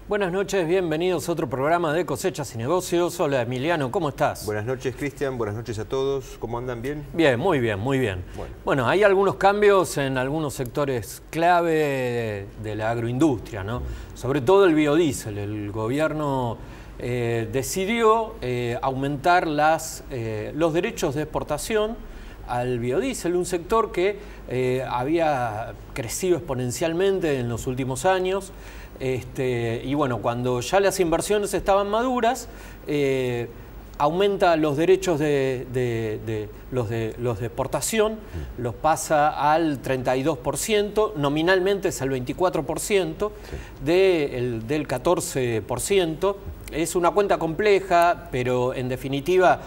Buenas noches, bienvenidos a otro programa de Cosechas y Negocios. Hola Emiliano, ¿cómo estás? Buenas noches Cristian, buenas noches a todos. ¿Cómo andan? ¿Bien? Bien, muy bien, muy bien. Bueno, hay algunos cambios en algunos sectores clave de la agroindustria, ¿no? Sobre todo el biodiesel. El gobierno decidió aumentar los derechos de exportación al biodiesel, un sector que había crecido exponencialmente en los últimos años. Y bueno, cuando ya las inversiones estaban maduras, aumenta los derechos de exportación, los pasa al 32%, nominalmente es al 24%, del 14%. Es una cuenta compleja, pero en definitiva,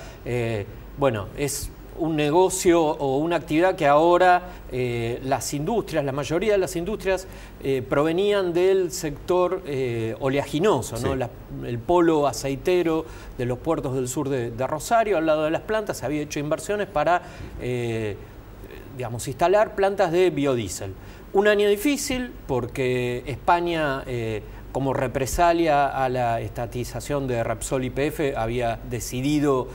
bueno, es un negocio o una actividad que ahora las industrias, la mayoría de las industrias provenían del sector oleaginoso, ¿no? El polo aceitero de los puertos del sur de Rosario, al lado de las plantas, se había hecho inversiones para instalar plantas de biodiesel. Un año difícil porque España, como represalia a la estatización de Repsol YPF, había decidido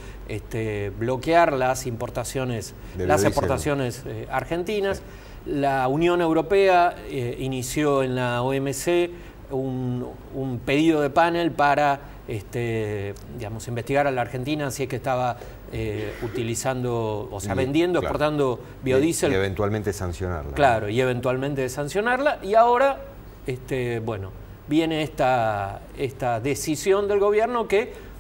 bloquear las importaciones, las exportaciones argentinas. La Unión Europea inició en la OMC un pedido de panel para investigar a la Argentina si es que estaba utilizando, o sea, vendiendo, exportando biodiesel. Y eventualmente sancionarla. Claro, y eventualmente sancionarla. Y ahora, bueno, viene esta decisión del gobierno que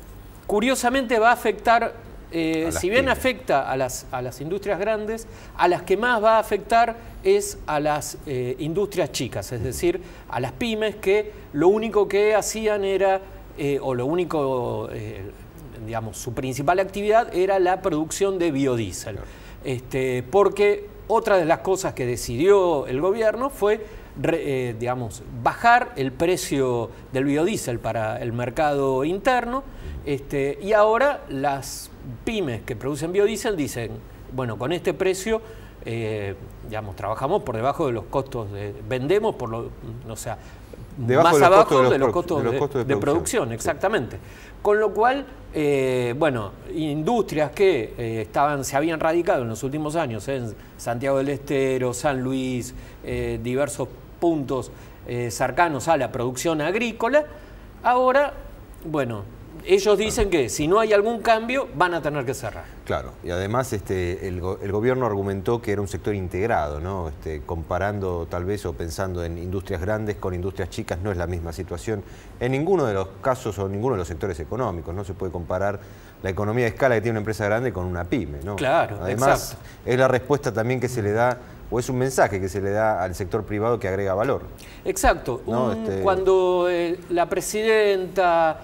curiosamente va a afectar, si bien afecta a las industrias grandes, a las que más va a afectar es a las industrias chicas, es decir, a las pymes, que lo único que hacían era, su principal actividad era la producción de biodiesel. Porque otra de las cosas que decidió el gobierno fue bajar el precio del biodiesel para el mercado interno, y ahora las pymes que producen biodiesel dicen, bueno, con este precio trabajamos por debajo de los costos, vendemos por más abajo de los costos de producción, exactamente. Con lo cual, bueno, industrias que se habían radicado en los últimos años en Santiago del Estero, San Luis, diversos puntos cercanos a la producción agrícola, ahora, bueno, ellos dicen que si no hay algún cambio van a tener que cerrar. Claro, y además el gobierno argumentó que era un sector integrado, ¿no? Comparando tal vez o pensando en industrias grandes con industrias chicas, no es la misma situación en ninguno de los casos o en ninguno de los sectores económicos. No se puede comparar la economía de escala que tiene una empresa grande con una pyme, ¿no? Claro, además, exacto. Es la respuesta también que se le da, o es un mensaje que se le da al sector privado que agrega valor. Exacto. ¿No? Cuando la presidenta,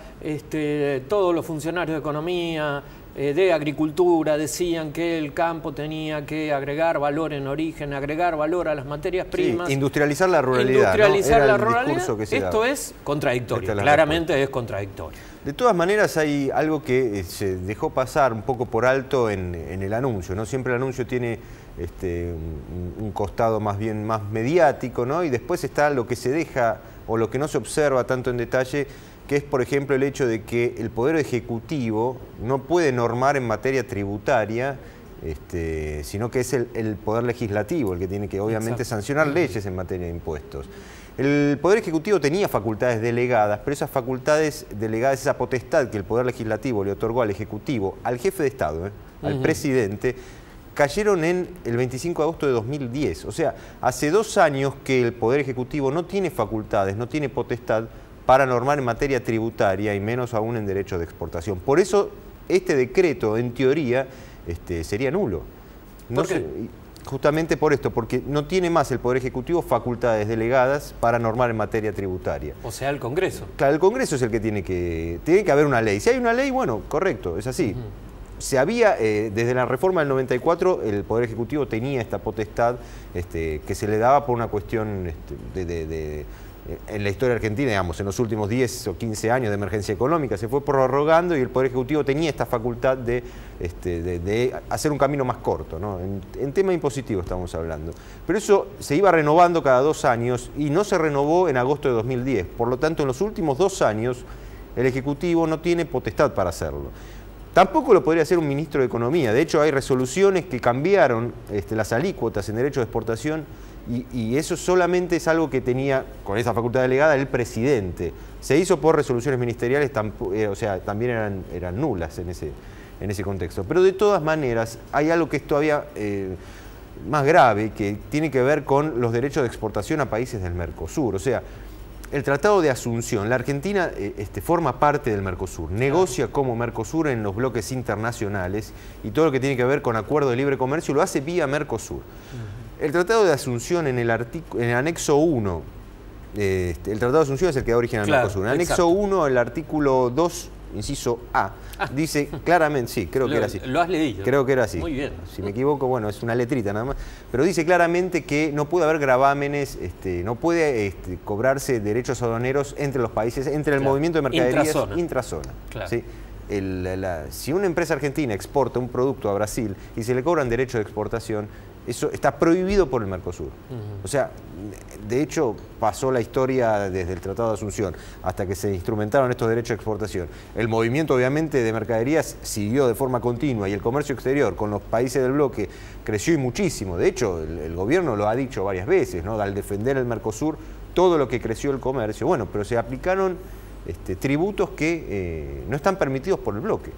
todos los funcionarios de economía, de agricultura, decían que el campo tenía que agregar valor en origen, agregar valor a las materias primas. Sí, industrializar la ruralidad. Industrializar la ruralidad. Esto es contradictorio, claramente es contradictorio. De todas maneras hay algo que se dejó pasar un poco por alto en el anuncio, ¿no? Siempre el anuncio tiene un costado más bien más mediático, ¿no? Y después está lo que se deja o lo que no se observa tanto en detalle, que es, por ejemplo, el hecho de que el Poder Ejecutivo no puede normar en materia tributaria, sino que es el Poder Legislativo el que tiene que, obviamente, sancionar leyes en materia de impuestos. El Poder Ejecutivo tenía facultades delegadas, pero esas facultades delegadas, esa potestad que el Poder Legislativo le otorgó al Ejecutivo, al jefe de Estado, al presidente, cayeron en el 25 de agosto de 2010. O sea, hace 2 años que el Poder Ejecutivo no tiene facultades, no tiene potestad para normar en materia tributaria y menos aún en derecho de exportación. Por eso este decreto, en teoría, sería nulo. ¿Por qué? Justamente por esto, porque no tiene más el Poder Ejecutivo facultades delegadas para normar en materia tributaria. O sea, el Congreso. Claro, el Congreso es el que tiene que haber una ley. Si hay una ley, bueno, correcto, es así. Se había, desde la reforma del 94, el Poder Ejecutivo tenía esta potestad que se le daba por una cuestión en la historia argentina, digamos, en los últimos 10 o 15 años de emergencia económica, se fue prorrogando y el Poder Ejecutivo tenía esta facultad de hacer un camino más corto, ¿no? En tema impositivo estamos hablando. Pero eso se iba renovando cada 2 años y no se renovó en agosto de 2010. Por lo tanto, en los últimos 2 años, el Ejecutivo no tiene potestad para hacerlo. Tampoco lo podría hacer un ministro de Economía. De hecho, hay resoluciones que cambiaron las alícuotas en derecho de exportación y eso solamente es algo que tenía, con esa facultad delegada, el presidente. Se hizo por resoluciones ministeriales, o sea, también eran nulas en ese contexto. Pero de todas maneras, hay algo que es todavía más grave, que tiene que ver con los derechos de exportación a países del Mercosur. O sea, el Tratado de Asunción, la Argentina forma parte del Mercosur, negocia como Mercosur en los bloques internacionales y todo lo que tiene que ver con acuerdo de libre comercio lo hace vía Mercosur. El Tratado de Asunción en el anexo 1, el Tratado de Asunción es el que da origen al Mercosur. En el anexo 1, el artículo 2, inciso A, dice claramente, sí, creo que era así. ¿Lo has leído? Creo que era así. Muy bien. Si me equivoco, bueno, es una letrita nada más. Pero dice claramente que no puede haber gravámenes, no puede cobrarse derechos aduaneros entre los países, entre el movimiento de mercaderías intrazona. Claro. ¿Sí? Si una empresa argentina exporta un producto a Brasil y se le cobran derechos de exportación, eso está prohibido por el Mercosur. O sea, de hecho, pasó la historia desde el Tratado de Asunción hasta que se instrumentaron estos derechos de exportación. El movimiento, obviamente, de mercaderías siguió de forma continua y el comercio exterior con los países del bloque creció y muchísimo. De hecho, el gobierno lo ha dicho varias veces, ¿no? Al defender el Mercosur, todo lo que creció el comercio. Bueno, pero se aplicaron tributos que no están permitidos por el bloque.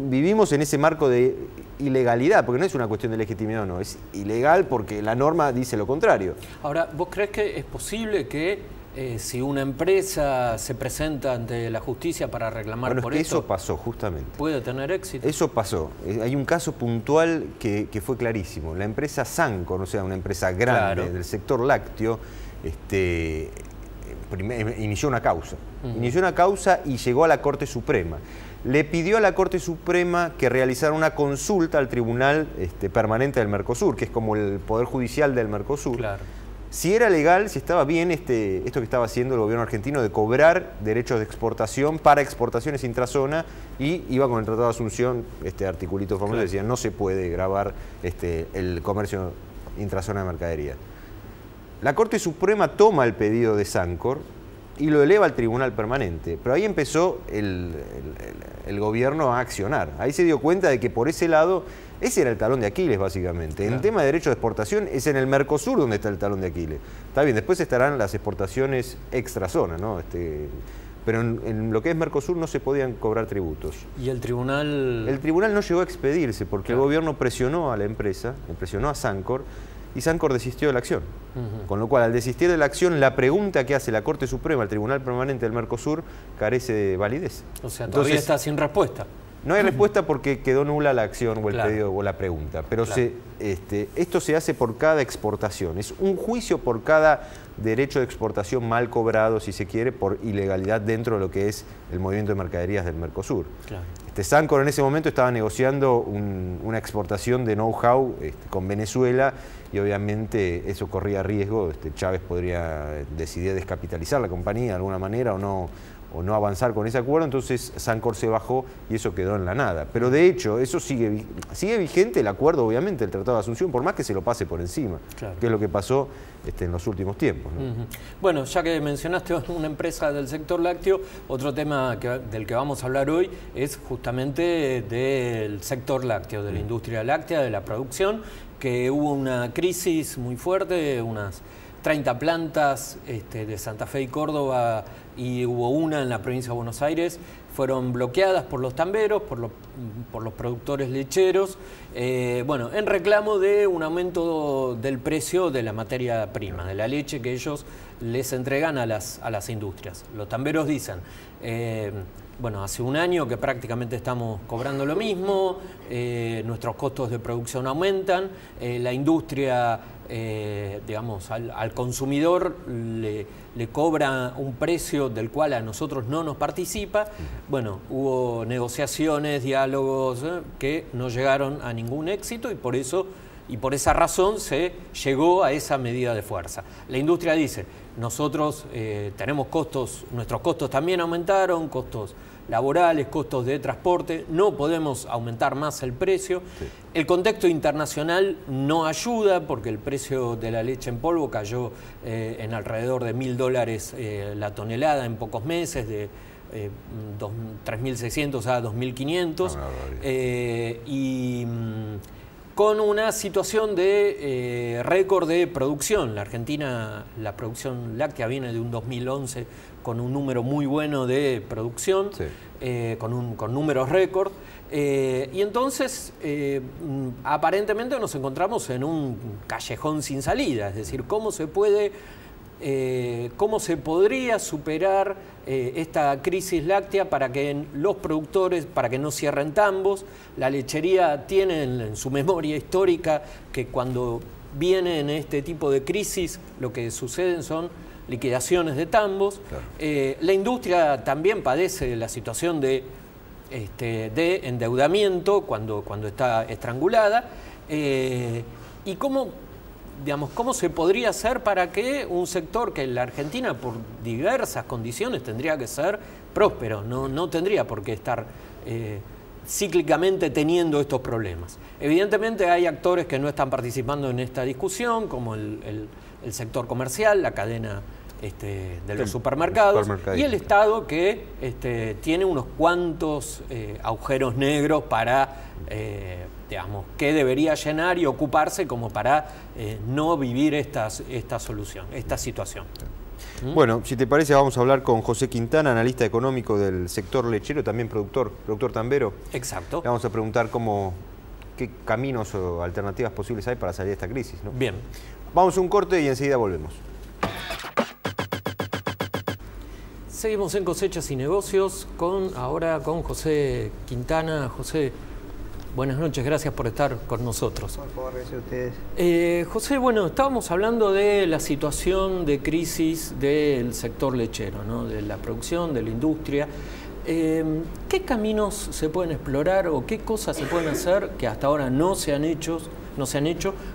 Vivimos en ese marco de ilegalidad, porque no es una cuestión de legitimidad o no, es ilegal porque la norma dice lo contrario. Ahora, ¿vos crees que es posible que si una empresa se presenta ante la justicia para reclamar por eso pasó justamente. ¿Puede tener éxito? Eso pasó. Hay un caso puntual que fue clarísimo. La empresa Sancor, o sea, una empresa grande del sector lácteo, inició una causa. Inició una causa y llegó a la Corte Suprema. Le pidió a la Corte Suprema que realizara una consulta al Tribunal Permanente del Mercosur, que es como el Poder Judicial del Mercosur. Claro. Si era legal, si estaba bien esto que estaba haciendo el gobierno argentino de cobrar derechos de exportación para exportaciones intrazona, y iba con el Tratado de Asunción, articulito famoso, decía no se puede gravar el comercio intrazona de mercadería. La Corte Suprema toma el pedido de Sancor y lo eleva al Tribunal Permanente. Pero ahí empezó el gobierno a accionar. Ahí se dio cuenta de que por ese lado, ese era el talón de Aquiles, básicamente. En el tema de derecho de exportación es en el Mercosur donde está el talón de Aquiles. Está bien, después estarán las exportaciones extrazona, ¿no? Pero en lo que es Mercosur no se podían cobrar tributos. ¿Y el tribunal? El tribunal no llegó a expedirse porque el gobierno presionó a la empresa, presionó a Sancor, y Sancor desistió de la acción. Con lo cual, al desistir de la acción, la pregunta que hace la Corte Suprema al Tribunal Permanente del Mercosur carece de validez. O sea, todavía está sin respuesta. No hay respuesta porque quedó nula la acción o el pedido o la pregunta. Pero esto se hace por cada exportación. Es un juicio por cada derecho de exportación mal cobrado, si se quiere, por ilegalidad dentro de lo que es el movimiento de mercaderías del Mercosur. Claro. Sancor en ese momento estaba negociando una exportación de know-how con Venezuela y obviamente eso corría riesgo. Chávez podría decidir descapitalizar la compañía de alguna manera o no avanzar con ese acuerdo, entonces Sancor se bajó y eso quedó en la nada. Pero de hecho, eso sigue vigente el acuerdo, obviamente, el Tratado de Asunción, por más que se lo pase por encima, que es lo que pasó en los últimos tiempos, ¿no? Bueno, ya que mencionaste una empresa del sector lácteo, otro tema del que vamos a hablar hoy es justamente del sector lácteo, de la industria láctea, de la producción, que hubo una crisis muy fuerte, unas 30 plantas de Santa Fe y Córdoba, y hubo una en la provincia de Buenos Aires, fueron bloqueadas por los tamberos, por los productores lecheros, bueno, en reclamo de un aumento del precio de la materia prima, de la leche que ellos les entregan a las industrias. Los tamberos dicen, bueno, hace un año que prácticamente estamos cobrando lo mismo, nuestros costos de producción aumentan, la industria, digamos, al consumidor le cobra un precio del cual a nosotros no nos participa. Bueno, hubo negociaciones, diálogos que no llegaron a ningún éxito y por esa razón se llegó a esa medida de fuerza. La industria dice, nosotros tenemos costos, nuestros costos también aumentaron, costos laborales, costos de transporte, no podemos aumentar más el precio. Sí. El contexto internacional no ayuda porque el precio de la leche en polvo cayó en alrededor de $1.000 la tonelada en pocos meses, de 3.600 a 2.500, con una situación de récord de producción. La Argentina, la producción láctea viene de un 2011 con un número muy bueno de producción, sí. Con números récord. Y entonces, aparentemente nos encontramos en un callejón sin salida, es decir, ¿cómo se podría superar esta crisis láctea para que los productores, para que no cierren tambos? La lechería tiene en su memoria histórica que cuando vienen este tipo de crisis lo que suceden son liquidaciones de tambos. Claro. La industria también padece la situación de endeudamiento cuando está estrangulada. ¿Y cómo se podría hacer para que un sector que en la Argentina por diversas condiciones tendría que ser próspero, no tendría por qué estar cíclicamente teniendo estos problemas? Evidentemente hay actores que no están participando en esta discusión, como el sector comercial, la cadena de los supermercados, y el Estado que tiene unos cuantos agujeros negros para que debería llenar y ocuparse como para no vivir esta situación. Bueno, si te parece vamos a hablar con José Quintana, analista económico del sector lechero, también productor tambero. Exacto. Le vamos a preguntar qué caminos o alternativas posibles hay para salir de esta crisis, ¿no? Bien. Vamos a un corte y enseguida volvemos. Seguimos en Cosechas y Negocios, ahora con José Quintana. José, buenas noches, gracias por estar con nosotros. Por favor, gracias a ustedes. José, bueno, estábamos hablando de la situación de crisis del sector lechero, ¿no? De la producción, de la industria. ¿Qué caminos se pueden explorar o qué cosas se pueden hacer que hasta ahora no se han hecho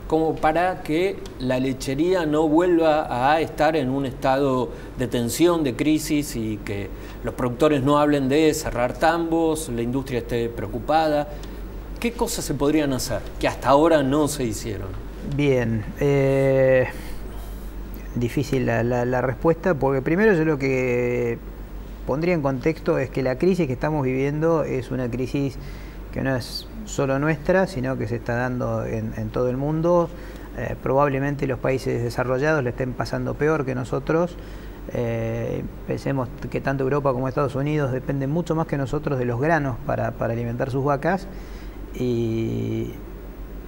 como para que la lechería no vuelva a estar en un estado de tensión, de crisis, y que los productores no hablen de cerrar tambos, la industria esté preocupada? ¿Qué cosas se podrían hacer que hasta ahora no se hicieron? Bien, difícil la respuesta, porque primero yo lo que pondría en contexto es que la crisis que estamos viviendo es una crisis que no es solo nuestra, sino que se está dando en todo el mundo. Probablemente los países desarrollados le estén pasando peor que nosotros. Pensemos que tanto Europa como Estados Unidos dependen mucho más que nosotros de los granos para alimentar sus vacas, y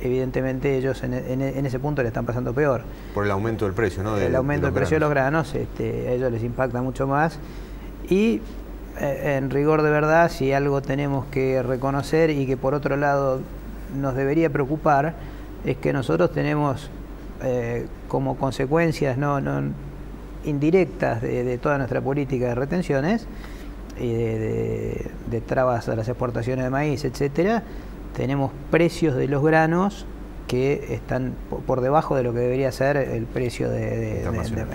evidentemente ellos en ese punto le están pasando peor. Por el aumento del precio, ¿no? El aumento del precio de los granos, a ellos les impacta mucho más. Y en rigor de verdad, si algo tenemos que reconocer y que por otro lado nos debería preocupar, es que nosotros tenemos como consecuencias indirectas de toda nuestra política de retenciones y de trabas a las exportaciones de maíz, etcétera, tenemos precios de los granos que están por debajo de lo que debería ser el precio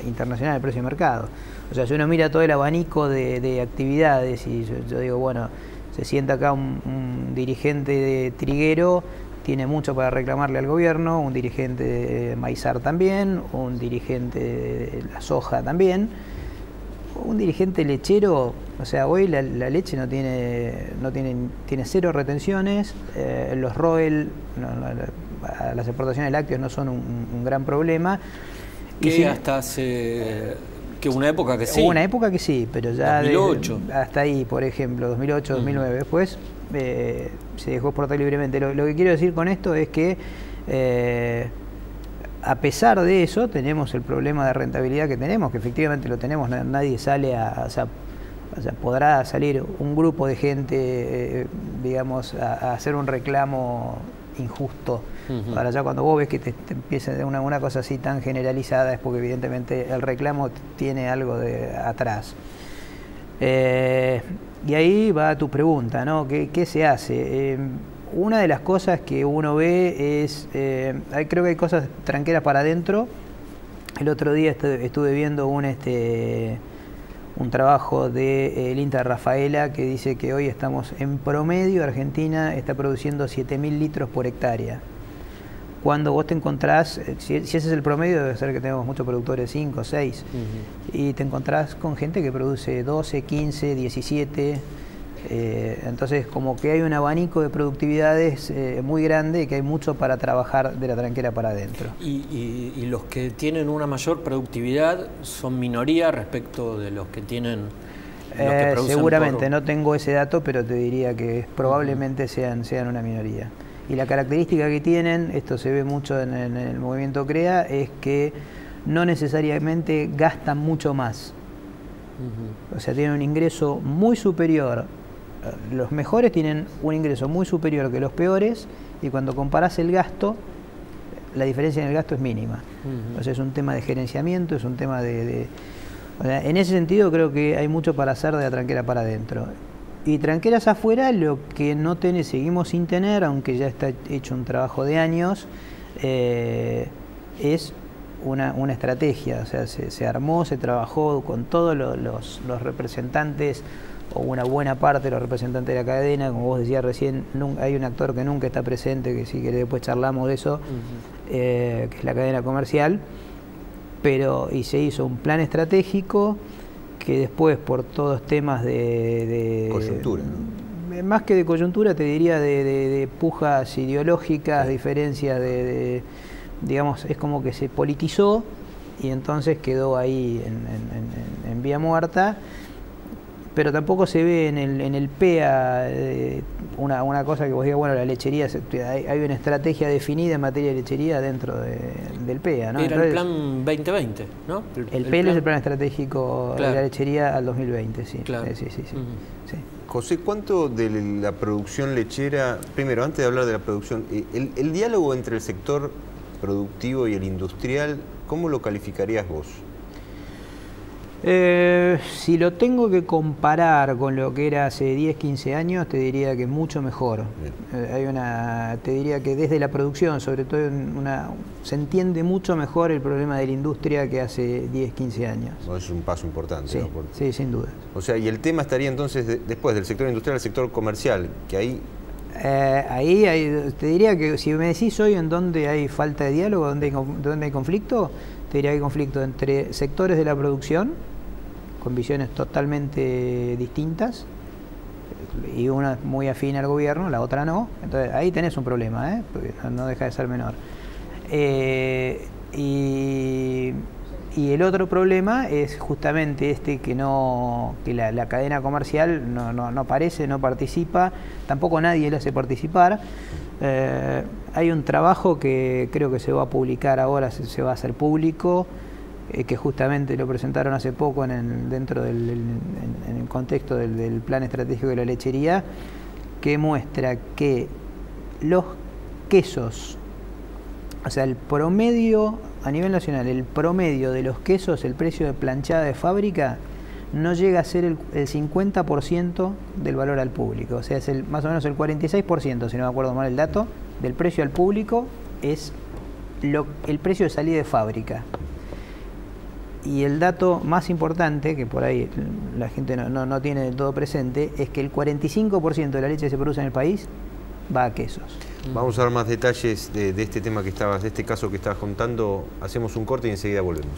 internacional, el precio de mercado. O sea, si uno mira todo el abanico de actividades y yo digo, bueno, se sienta acá un dirigente de triguero, tiene mucho para reclamarle al gobierno, un dirigente de maizar también, un dirigente de la soja también, un dirigente lechero. O sea, hoy la leche tiene cero retenciones, los ROEL, las exportaciones de lácteos no son un gran problema. Que hasta hace una época que sí. Hubo una época que sí, pero ya 2008. Hasta ahí, por ejemplo, 2008, 2009. Después se dejó exportar libremente. Lo que quiero decir con esto es que a pesar de eso tenemos el problema de rentabilidad que tenemos, que efectivamente lo tenemos. Nadie sale o sea, podrá salir un grupo de gente, digamos, a hacer un reclamo injusto. Para allá cuando vos ves que te empieza una cosa así tan generalizada, es porque evidentemente el reclamo tiene algo de atrás. Y ahí va tu pregunta, ¿no? ¿Qué se hace? Una de las cosas que uno ve es, creo que hay cosas tranqueras para adentro, El otro día estuve viendo un trabajo del INTA Rafaela que dice que hoy estamos en promedio, Argentina está produciendo 7.000 litros por hectárea. Cuando vos te encontrás, si ese es el promedio, debe ser que tenemos muchos productores 5, 6, y te encontrás con gente que produce 12, 15, 17, entonces como que hay un abanico de productividades muy grande y que hay mucho para trabajar de la tranquera para adentro. Y los que tienen una mayor productividad son minoría respecto de los que tienen... seguramente, no tengo ese dato, pero te diría que probablemente sean una minoría. Y la característica que tienen, esto se ve mucho en el movimiento CREA, es que no necesariamente gastan mucho más. O sea, tienen un ingreso muy superior. Los mejores tienen un ingreso muy superior que los peores, y cuando comparás el gasto, la diferencia en el gasto es mínima. O sea, es un tema de gerenciamiento, es un tema o sea, en ese sentido creo que hay mucho para hacer de la tranquera para adentro. Y tranqueras afuera, lo que no seguimos sin tener, aunque ya está hecho un trabajo de años, es una estrategia. O sea, se armó, se trabajó con todos los representantes, o una buena parte de los representantes de la cadena. Como vos decías recién, hay un actor que nunca está presente, que si querés después charlamos de eso, que es la cadena comercial, y se hizo un plan estratégico que después, por todos temas de coyuntura, ¿no? Más que de coyuntura, te diría de pujas ideológicas, diferencias digamos, es como que se politizó y entonces quedó ahí en vía muerta. Pero tampoco se ve en el PEA una cosa que vos digas, bueno, la lechería, hay una estrategia definida en materia de lechería dentro del PEA, ¿no? Era entonces, el plan 2020, ¿no? El PEA es el plan estratégico de la lechería al 2020, sí. Claro. Sí. José, ¿cuánto de la producción lechera, primero, antes de hablar de la producción, el diálogo entre el sector productivo y el industrial, ¿cómo lo calificarías vos? Si lo tengo que comparar con lo que era hace 10, 15 años, te diría que mucho mejor. Te diría que desde la producción, sobre todo, se entiende mucho mejor el problema de la industria que hace 10, 15 años. Es un paso importante. Sí, ¿no? sí, sin duda. O sea, y el tema estaría entonces después del sector industrial al sector comercial, que ahí... Te diría que si me decís hoy en dónde hay falta de diálogo, dónde hay conflicto, te diría que hay conflicto entre sectores de la producción con visiones totalmente distintas, y una muy afín al gobierno, la otra no. Entonces ahí tenés un problema, porque no deja de ser menor. Y el otro problema es justamente que la cadena comercial no aparece, no participa, tampoco nadie le hace participar. Hay un trabajo que creo que se va a publicar ahora, se va a hacer público, que justamente lo presentaron hace poco dentro en el contexto del plan estratégico de la lechería, que muestra que los quesos, o sea, el promedio a nivel nacional, el promedio de los quesos, el precio de planchada de fábrica, no llega a ser el 50% del valor al público. O sea, es más o menos el 46%, si no me acuerdo mal el dato, del precio al público es el precio de salida de fábrica. Y el dato más importante, que por ahí la gente no tiene del todo presente, es que el 45% de la leche que se produce en el país va a quesos. Vamos a dar más detalles de este tema de este caso que estabas contando. Hacemos un corte y enseguida volvemos.